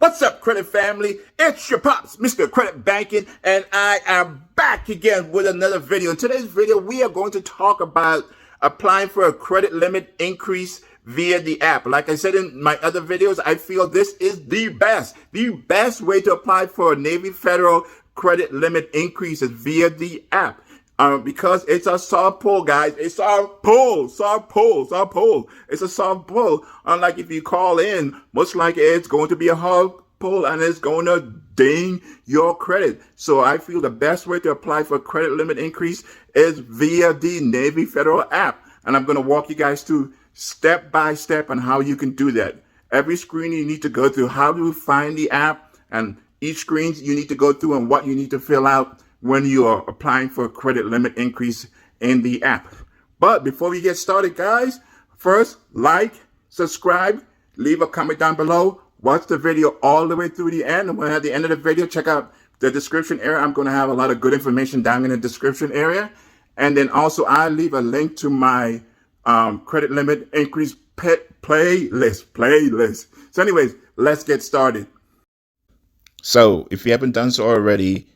What's up, credit family? It's your pops, Mr. Credit Banking, and I am back again with another video. In today's video, we are going to talk about applying for a credit limit increase via the app. Like I said in my other videos, I feel this is the best way to apply for a Navy Federal credit limit increase is via the app. Because it's a soft pull, guys. It's soft pull. It's a soft pull. Unlike if you call in, most likely it's going to be a hard pull and it's going to ding your credit. So I feel the best way to apply for a credit limit increase is via the Navy Federal app. And I'm going to walk you guys through step by step on how you can do that. Every screen you need to go through, how do you find the app, and each screen you need to go through and what you need to fill out when you are applying for a credit limit increase in the app. But before we get started, guys, first, like, subscribe, leave a comment down below, watch the video all the way through the end. And when at the end of the video, check out the description area. I'm going to have a lot of good information down in the description area. And then also, I leave a link to my credit limit increase playlist. So anyways, let's get started. So if you haven't done so already,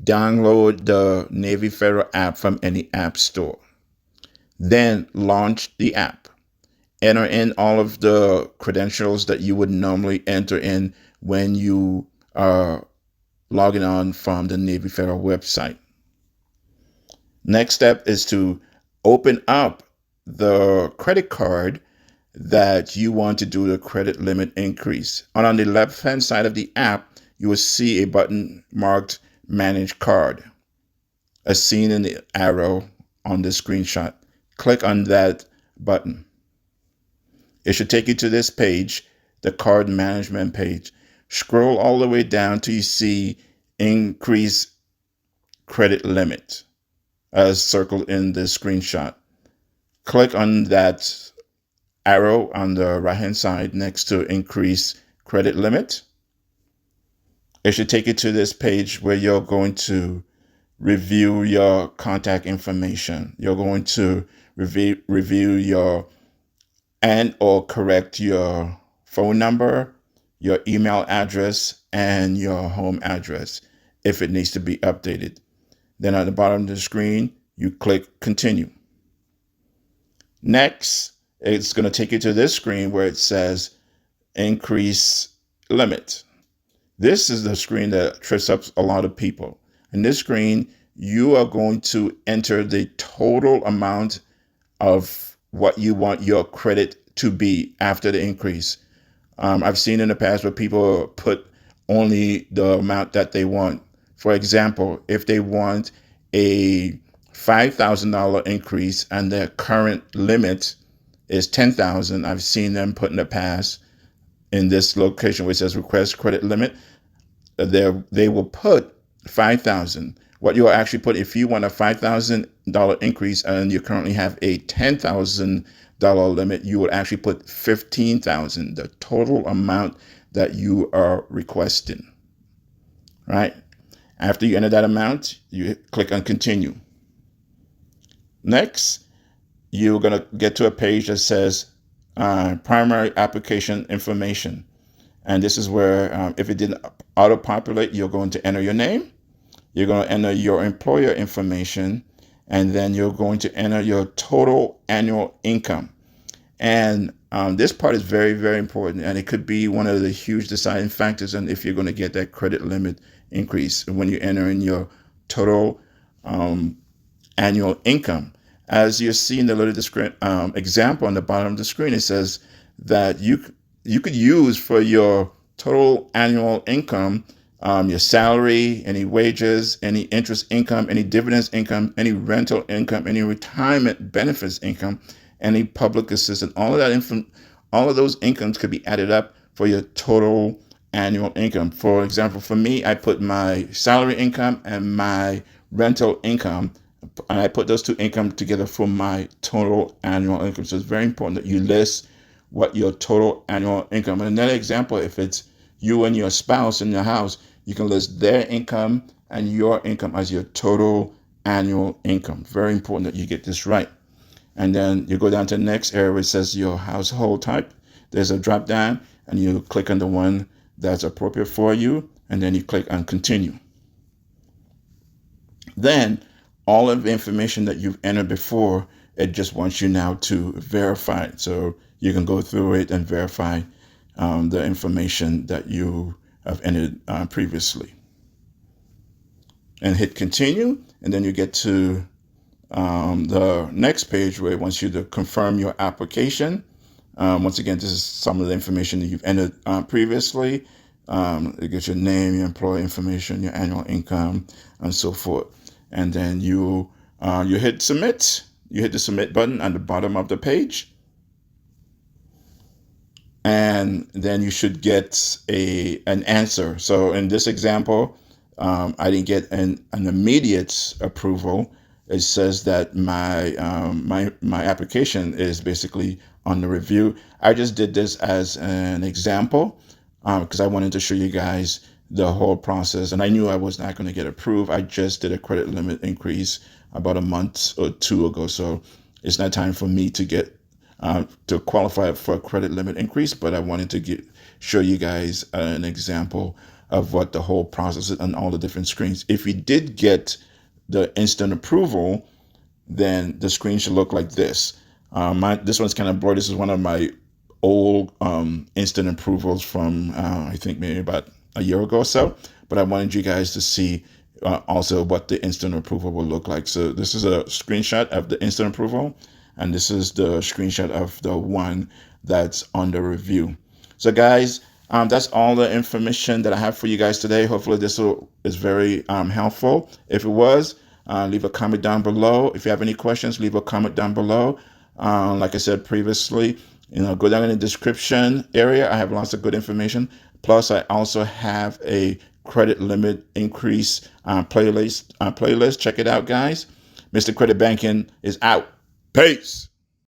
download the Navy Federal app from any app store. Then launch the app. Enter in all of the credentials that you would normally enter in when you are logging on from the Navy Federal website. Next step is to open up the credit card that you want to do the credit limit increase. And on the left-hand side of the app, you will see a button marked Manage Card, as seen in the arrow on the screenshot. Click on that button. It should take you to this page, the card management page. Scroll all the way down till you see Increase Credit Limit, as circled in the screenshot. Click on that arrow on the right-hand side next to Increase Credit Limit. It should take you to this page where you're going to review your contact information. You're going to review your or correct your phone number, your email address, and your home address if it needs to be updated. Then at the bottom of the screen, you click Continue. Next, it's going to take you to this screen where it says Increase Limit. This is the screen that trips up a lot of people. In this screen, you are going to enter the total amount of what you want your credit to be after the increase. I've seen in the past where people put only the amount that they want. For example, if they want a $5,000 increase and their current limit is $10,000, I've seen them put in the past in this location where it says request credit limit, they will put $5,000. What you will actually put, if you want a $5,000 increase and you currently have a $10,000 limit, you would actually put $15,000, the total amount that you are requesting. Right? After you enter that amount, you click on Continue. Next, you're going to get to a page that says Primary Application Information. And this is where, if it didn't auto-populate, you're going to enter your name. You're going to enter your employer information. And then you're going to enter your total annual income. And this part is very, very important. And it could be one of the huge deciding factors on if you're going to get that credit limit increase when you enter in your total annual income. As you see in the little example on the bottom of the screen, it says that you could use for your total annual income, your salary, any wages, any interest income, any dividends income, any rental income, any retirement benefits income, any public assistance. All of those incomes could be added up for your total annual income. For example, for me, I put my salary income and my rental income, and I put those two income together for my total annual income. So it's very important that you list what your total annual income. And another example, if it's you and your spouse in your house, you can list their income and your income as your total annual income. Very important that you get this right. And then you go down to the next area where it says your household type. There's a drop down and you click on the one that's appropriate for you, and then you click on continue. Then all of the information that you've entered before, it just wants you now to verify it. So you can go through it and verify the information that you have entered previously. And hit continue, and then you get to the next page where it wants you to confirm your application. Once again, this is some of the information that you've entered previously. It gets your name, your employee information, your annual income, and so forth. And then you hit submit. You hit the submit button at the bottom of the page. And then you should get an answer. So in this example, I didn't get an immediate approval. It says that my application is basically under review. I just did this as an example because I wanted to show you guys the whole process, and I knew I was not going to get approved. I just did a credit limit increase about a month or two ago, so it's not time for me to get to qualify for a credit limit increase, but I wanted to show you guys an example of what the whole process is on all the different screens. If you did get the instant approval, then the screen should look like this. This one's kind of blurry. This is one of my old instant approvals from I think maybe about a year ago or so, but I wanted you guys to see also what the instant approval will look like. So this is a screenshot of the instant approval, and this is the screenshot of the one that's under review. So guys, that's all the information that I have for you guys today. Hopefully this is very helpful. If it was, leave a comment down below. If you have any questions, leave a comment down below. Like I said previously, go down in the description area. I have lots of good information. Plus, I also have a credit limit increase playlist. Check it out, guys. Mr. Credit Banking is out. Peace.